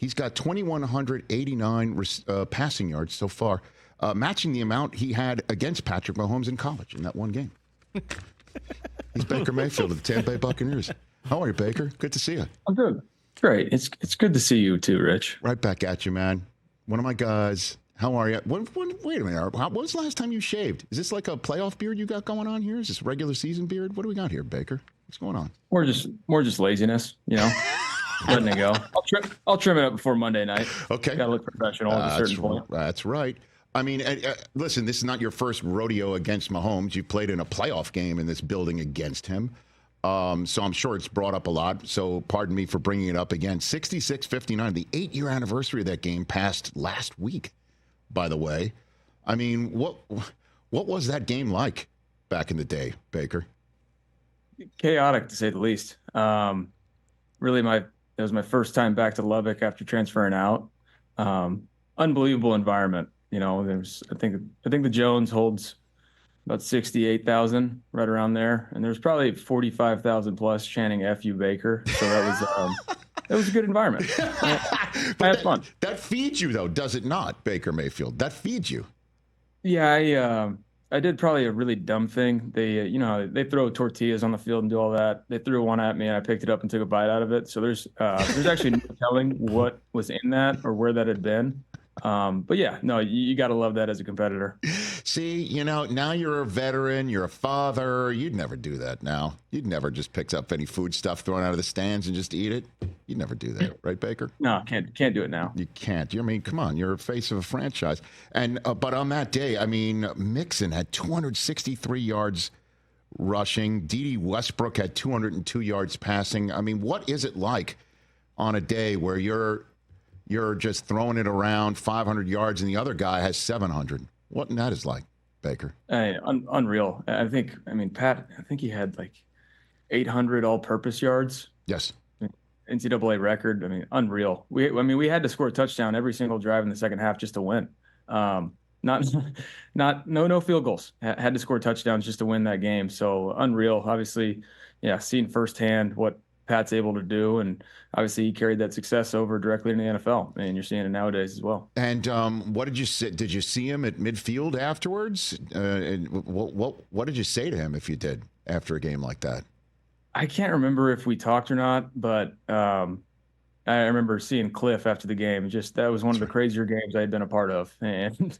He's got 2,189 passing yards so far, matching the amount he had against Patrick Mahomes in college in that one game. He's Baker Mayfield of the Tampa Bay Buccaneers. How are you, Baker? Good to see you. I'm good. Great. It's good to see you too, Rich. Right back at you, man. One of my guys. How are you? Wait a minute. When was the last time you shaved? Is this like a playoff beard you got going on here? Is this regular season beard? What do we got here, Baker? What's going on? More just laziness, letting it go. I'll trim it up before Monday night. Okay. Got to look professional at a certain point. That's right. I mean, listen, this is not your first rodeo against Mahomes. You played in a playoff game in this building against him. So I'm sure it's brought up a lot. So pardon me for bringing it up again. 66-59, the 8-year anniversary of that game passed last week, by the way. I mean, what was that game like back in the day, Baker? Chaotic, to say the least. Really, it was my first time back to Lubbock after transferring out. Unbelievable environment. I think the Jones holds about 68,000, right around there, and there's probably 45,000 plus chanting "F you, Baker." So that was a good environment. I had fun. That feeds you, though, does it not, Baker Mayfield? That feeds you. Yeah, I did probably a really dumb thing. They, they throw tortillas on the field and do all that. They threw one at me, and I picked it up and took a bite out of it. So there's actually no telling what was in that or where that had been. But yeah, no, you got to love that as a competitor. See, now you're a veteran, you're a father. You'd never do that now. You'd never just pick up any food stuff thrown out of the stands and just eat it. You'd never do that, right, Baker? No, can't do it now. You can't. I mean, come on, you're a face of a franchise. And but on that day, I mean, Mixon had 263 yards rushing. D.D. Westbrook had 202 yards passing. I mean, what is it like on a day where you're just throwing it around 500 yards and the other guy has 700? What that is like, Baker? Unreal. Pat, I think he had like 800 all-purpose yards. Yes. NCAA record. Unreal. We had to score a touchdown every single drive in the second half just to win. No field goals. Had to score touchdowns just to win that game. So unreal. Obviously, yeah, seeing firsthand what Pat's able to do, and obviously he carried that success over directly into the NFL, and you're seeing it nowadays as well. And what did you say? Did you see him at midfield afterwards? And what did you say to him if you did after a game like that? I can't remember if we talked or not, but I remember seeing Cliff after the game. That was one of the crazier games I had been a part of, and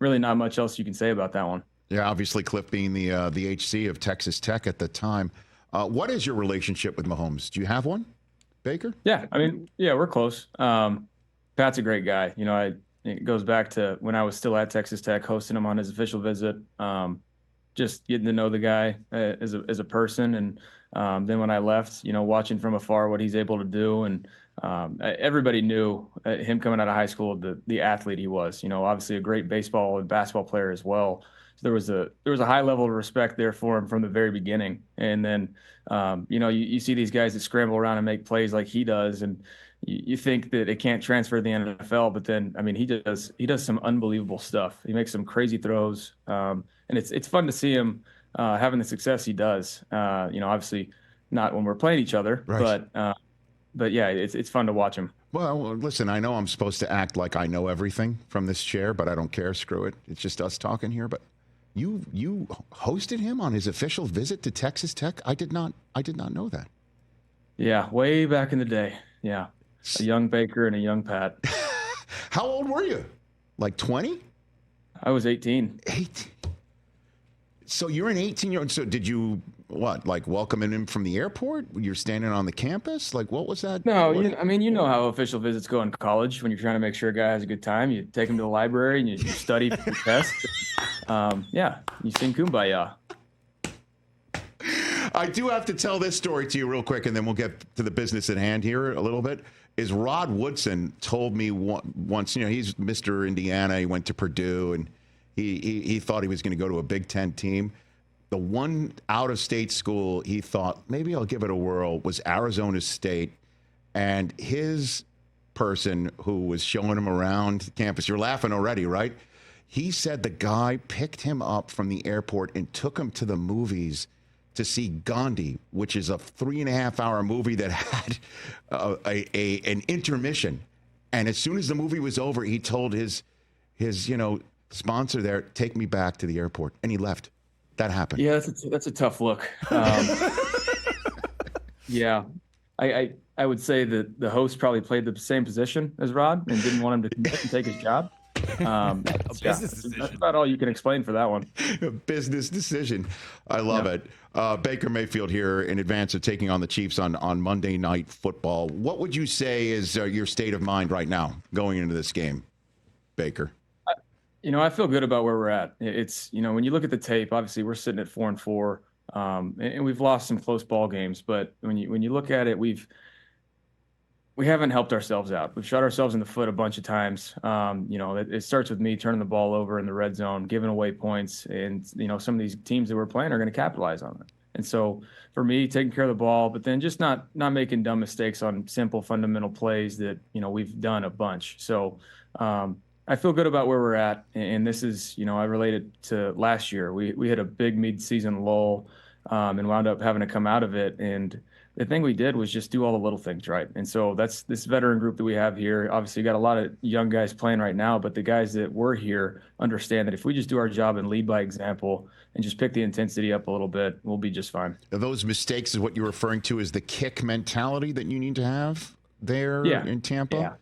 really not much else you can say about that one. Yeah, obviously Cliff being the HC of Texas Tech at the time. What is your relationship with Mahomes? Do you have one, Baker? Yeah, we're close. Pat's a great guy. It goes back to when I was still at Texas Tech, hosting him on his official visit. Just getting to know the guy as a person, and then when I left, watching from afar what he's able to do, and everybody knew him coming out of high school, the athlete he was. Obviously a great baseball and basketball player as well. So there was a high level of respect there for him from the very beginning. And then, you see these guys that scramble around and make plays like he does, and you think that it can't transfer to the NFL, but then, he does some unbelievable stuff. He makes some crazy throws, and it's fun to see him having the success he does. Obviously not when we're playing each other, right. But yeah, it's fun to watch him. Well, listen, I know I'm supposed to act like I know everything from this chair, but I don't care. Screw it. It's just us talking here. But you hosted him on his official visit to Texas Tech? I did not know that. Yeah, way back in the day. Yeah, a young Baker and a young Pat. How old were you? Like 20? I was 18. 18. So you're an 18-year-old. So did you welcome him from the airport? You're standing on the campus? Like, what was that? No, you know how official visits go in college. When you're trying to make sure a guy has a good time, you take him to the library and you study for the test. Yeah, you sing Kumbaya. I do have to tell this story to you real quick, and then we'll get to the business at hand here a little bit. Is Rod Woodson told me once, he's Mr. Indiana. He went to Purdue, and he thought he was going to go to a Big Ten team. The one out-of-state school he thought, maybe I'll give it a whirl, was Arizona State. And his person who was showing him around campus, you're laughing already, right? He said the guy picked him up from the airport and took him to the movies to see Gandhi, which is a 3.5-hour movie that had an intermission. And as soon as the movie was over, he told his sponsor there, take me back to the airport. And he left. That happened. Yeah, that's a tough look. Yeah, I would say that the host probably played the same position as Rod and didn't want him to commit and take his job. That's about all you can explain for that one. A business decision. I love it. Baker Mayfield here in advance of taking on the Chiefs on Monday Night Football. What would you say is your state of mind right now going into this game, Baker? I feel good about where we're at. It's, when you look at the tape, obviously we're sitting at 4-4, and we've lost some close ball games. But when you look at it, we haven't helped ourselves out. We've shot ourselves in the foot a bunch of times. It starts with me turning the ball over in the red zone, giving away points, and some of these teams that we're playing are going to capitalize on it. And so for me, taking care of the ball, but then just not making dumb mistakes on simple fundamental plays that we've done a bunch. So I feel good about where we're at, and this is I relate it to last year. We had a big mid-season lull and wound up having to come out of it, and the thing we did was just do all the little things right. And so that's this veteran group that we have here. Obviously, got a lot of young guys playing right now, but the guys that were here understand that if we just do our job and lead by example and just pick the intensity up a little bit, we'll be just fine. Are those mistakes is what you're referring to as the kick mentality that you need to have there in Tampa?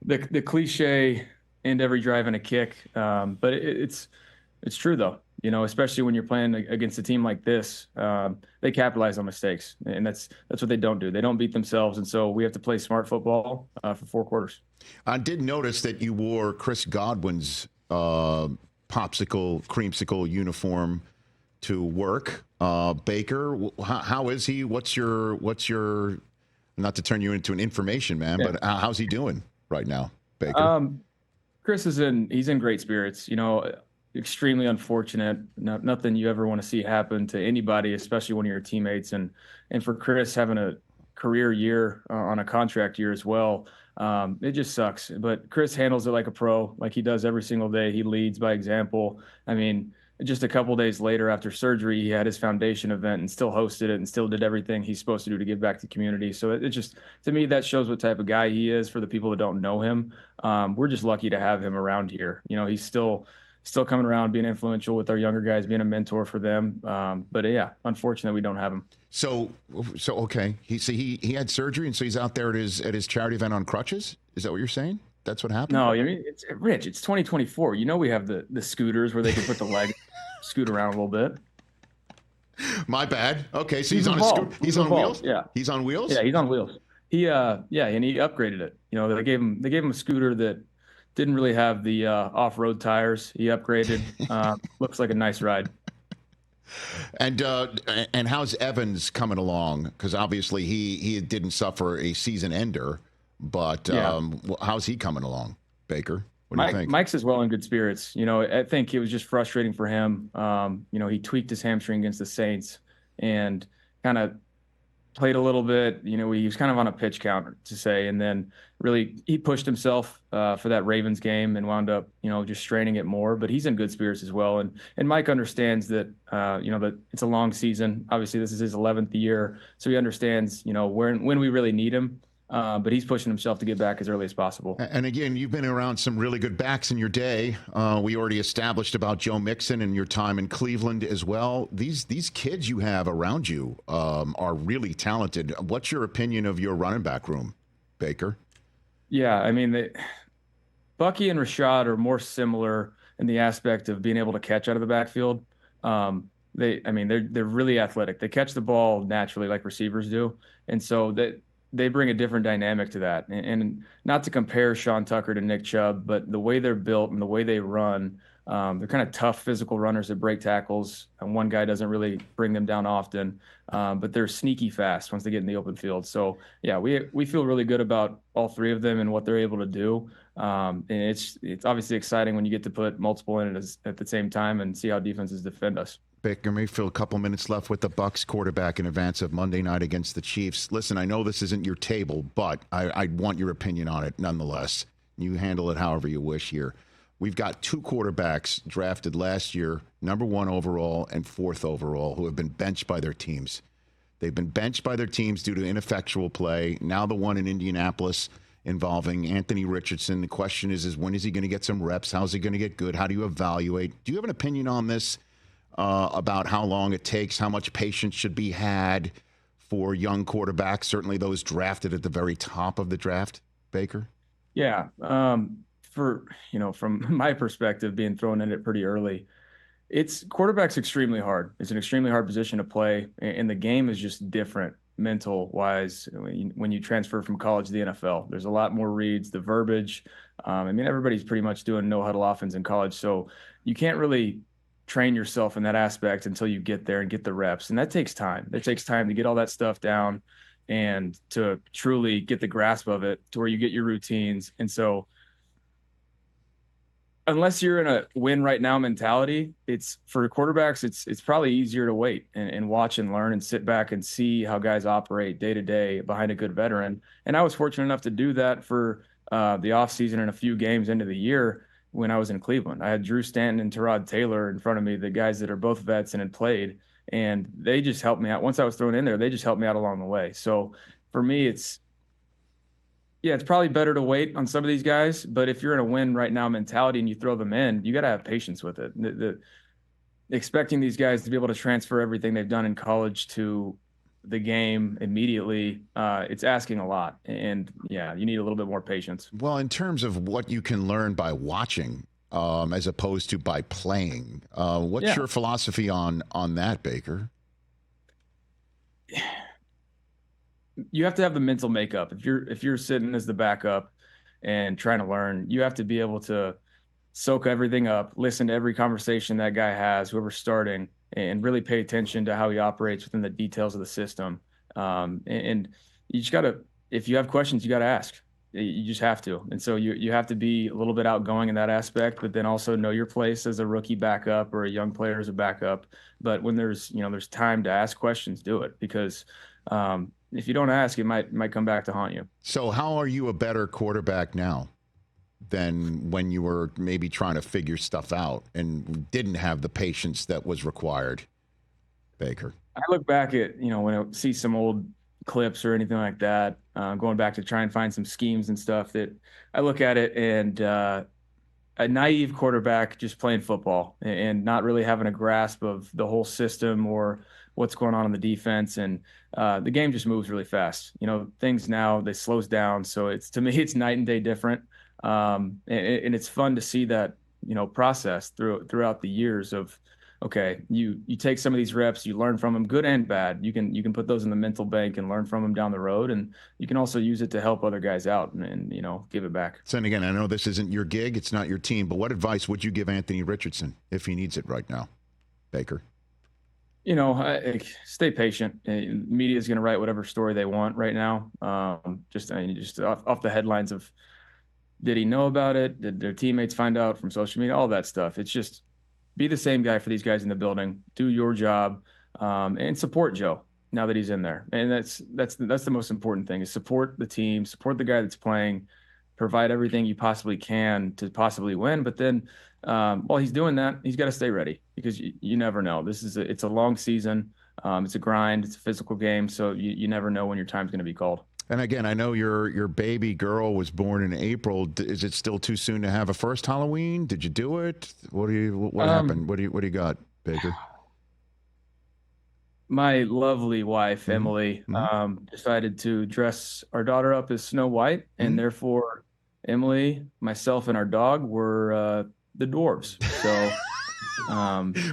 Yeah. The cliche end every drive in a kick, but it's true though. Especially when you're playing against a team like this, they capitalize on mistakes, and that's what they don't do. They don't beat themselves, and so we have to play smart football for 4 quarters. I did notice that you wore Chris Godwin's creamsicle uniform to work. Baker, how is he? What's your? Not to turn you into an information man, but how's he doing right now, Baker? Chris he's in great spirits. Extremely unfortunate. Nothing you ever want to see happen to anybody, especially one of your teammates. And for Chris having a career year on a contract year as well, it just sucks. But Chris handles it like a pro, like he does every single day. He leads by example. I mean, just a couple days later after surgery, he had his foundation event and still hosted it and still did everything he's supposed to do to give back to the community. So it just, to me, that shows what type of guy he is. For the people that don't know him, we're just lucky to have him around here. He's still coming around, being influential with our younger guys, being a mentor for them. But yeah, unfortunately, we don't have him. So okay. He had surgery, and so he's out there at his charity event on crutches. Is that what you're saying? That's what happened? No, I mean, it's Rich. It's 2024. We have the scooters where they can put the leg, scoot around a little bit. My bad. Okay, so he's on a scooter. He's on wheels. Yeah, he's on wheels. Yeah, he's on wheels. And he upgraded it. They gave him a scooter that didn't really have the off-road tires. He upgraded. Looks like a nice ride. And how's Evans coming along? Because obviously he didn't suffer a season ender, but how's he coming along, Baker? What do you think? Mike's as well in good spirits. I think it was just frustrating for him. He tweaked his hamstring against the Saints and kind of played a little bit. He was kind of on a pitch count to say, and then really he pushed himself for that Ravens game and wound up, just straining it more. But he's in good spirits as well. And Mike understands that, that it's a long season. Obviously, this is his 11th year, so he understands, when we really need him. But he's pushing himself to get back as early as possible. And again, you've been around some really good backs in your day. We already established about Joe Mixon and your time in Cleveland as well. These kids you have around you are really talented. What's your opinion of your running back room, Baker? Yeah, I mean, Bucky and Rashad are more similar in the aspect of being able to catch out of the backfield. They're really athletic. They catch the ball naturally like receivers do, and so they bring a different dynamic to that. And not to compare Sean Tucker to Nick Chubb, but the way they're built and the way they run, they're kind of tough physical runners that break tackles. And one guy doesn't really bring them down often, but they're sneaky fast once they get in the open field. So yeah, we feel really good about all three of them and what they're able to do. And it's obviously exciting when you get to put multiple in it at the same time and see how defenses defend us. Baker Mayfield, a couple minutes left with the Bucs quarterback in advance of Monday night against the Chiefs. Listen, I know this isn't your table, but I want your opinion on it nonetheless. You handle it however you wish here. we've got 2 quarterbacks drafted last year, number 1 overall and 4th overall, who have been benched by their teams. They've been benched by their teams due to ineffectual play. Now the one in Indianapolis involving Anthony Richardson. The question is when is he going to get some reps? How's he going to get good? How do you evaluate? Do you have an opinion on this about how long it takes, how much patience should be had for young quarterbacks, certainly those drafted at the very top of the draft, Baker? Yeah. From my perspective, being thrown in it pretty early, quarterback's extremely hard. It's an extremely hard position to play, and the game is just different mental wise when you transfer from college to the NFL. There's a lot more reads, the verbiage. Everybody's pretty much doing no huddle offense in college, so you can't really train yourself in that aspect until you get there and get the reps, and that takes time. It takes time to get all that stuff down and to truly get the grasp of it to where you get your routines. And so unless you're in a win right now mentality, for quarterbacks, it's probably easier to wait and watch and learn and sit back and see how guys operate day to day behind a good veteran. And I was fortunate enough to do that for the offseason and a few games into the year when I was in Cleveland. I had Drew Stanton and Tyrod Taylor in front of me, the guys that are both vets and had played, and they just helped me out. Once I was thrown in there, they just helped me out along the way. So for me, it's probably better to wait on some of these guys, but if you're in a win right now mentality and you throw them in, you got to have patience with it. Expecting these guys to be able to transfer everything they've done in college to the game immediately, it's asking a lot. And yeah, you need a little bit more patience. Well, in terms of what you can learn by watching, as opposed to by playing, what's your philosophy on that, Baker? You have to have the mental makeup. If you're sitting as the backup and trying to learn, you have to be able to soak everything up, listen to every conversation that guy has, whoever's starting, and really pay attention to how he operates within the details of the system. And you just gotta, if you have questions, you gotta ask. You just have to. And so you have to be a little bit outgoing in that aspect, but then also know your place as a rookie backup or a young player as a backup. But when there's time to ask questions, do it, because if you don't ask, it might come back to haunt you. So how are you a better quarterback now than when you were maybe trying to figure stuff out and didn't have the patience that was required, Baker? I look back at, when I see some old clips or anything like that, going back to try and find some schemes and stuff, that I look at it and a naive quarterback just playing football and not really having a grasp of the whole system or what's going on in the defense. And the game just moves really fast. Things now, they slows down. So to me, it's night and day different. And it's fun to see that, process throughout the years of, okay, you take some of these reps, you learn from them, good and bad. You can put those in the mental bank and learn from them down the road. And you can also use it to help other guys out and give it back. So, and again, I know this isn't your gig, it's not your team, but what advice would you give Anthony Richardson if he needs it right now, Baker? Stay patient. Media is going to write whatever story they want right now. Just off the headlines of, did he know about it? Did their teammates find out from social media? All that stuff. It's just be the same guy for these guys in the building. Do your job, and support Joe now that he's in there. And that's the most important thing, is support the team, support the guy that's playing, provide everything you possibly can to possibly win. But then while he's doing that, he's got to stay ready, because you never know. It's a long season. It's a grind. It's a physical game. So you never know when your time's going to be called. And again, I know your baby girl was born in April. Is it still too soon to have a first Halloween? Did you do it? What happened? What do you got, Baker? My lovely wife, Emily, decided to dress our daughter up as Snow White, and therefore Emily, myself, and our dog were the dwarves. So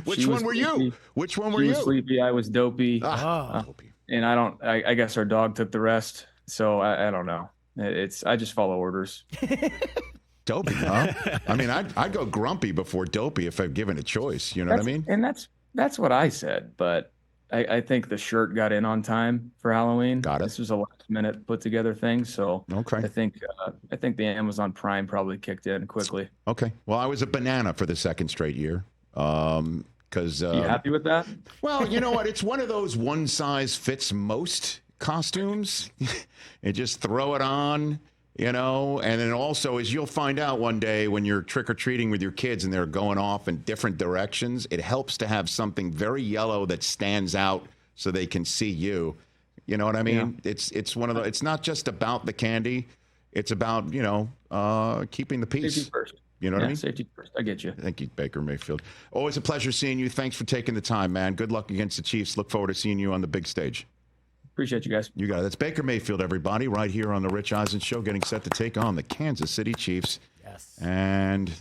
Which one were you? Which one were you? She was Sleepy. I was Dopey. And I guess our dog took the rest. So I don't know. I just follow orders. Dopey, huh? I mean, I'd go Grumpy before Dopey if I've given a choice. You know what I mean? And that's what I said. But I think the shirt got in on time for Halloween. Got it. This was a last minute put together thing. So okay. I think the Amazon Prime probably kicked in quickly. Okay. Well, I was a banana for the second straight year. Because you happy with that? Well, you know what? It's one of those one size fits most costumes. And just throw it on, You know, and then also as you'll find out one day when you're trick-or-treating with your kids and they're going off in different directions, it helps to have something very yellow that stands out so they can see you. You know what I mean? Yeah. It's one of the, it's not just about the candy. It's about, you know, keeping the peace. Safety first. You know what I mean? Safety first. I get you. Thank you, Baker Mayfield. Always a pleasure seeing you. Thanks for taking the time, man. Good luck against the Chiefs. Look forward to seeing you on the big stage. Appreciate you guys. You got it. That's Baker Mayfield, everybody, right here on the Rich Eisen Show, getting set to take on the Kansas City Chiefs. Yes. And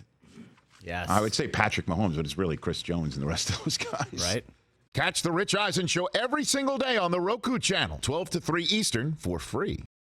yes, I would say Patrick Mahomes, but it's really Chris Jones and the rest of those guys. Right. Catch the Rich Eisen Show every single day on the Roku Channel, 12 to 3 Eastern, for free.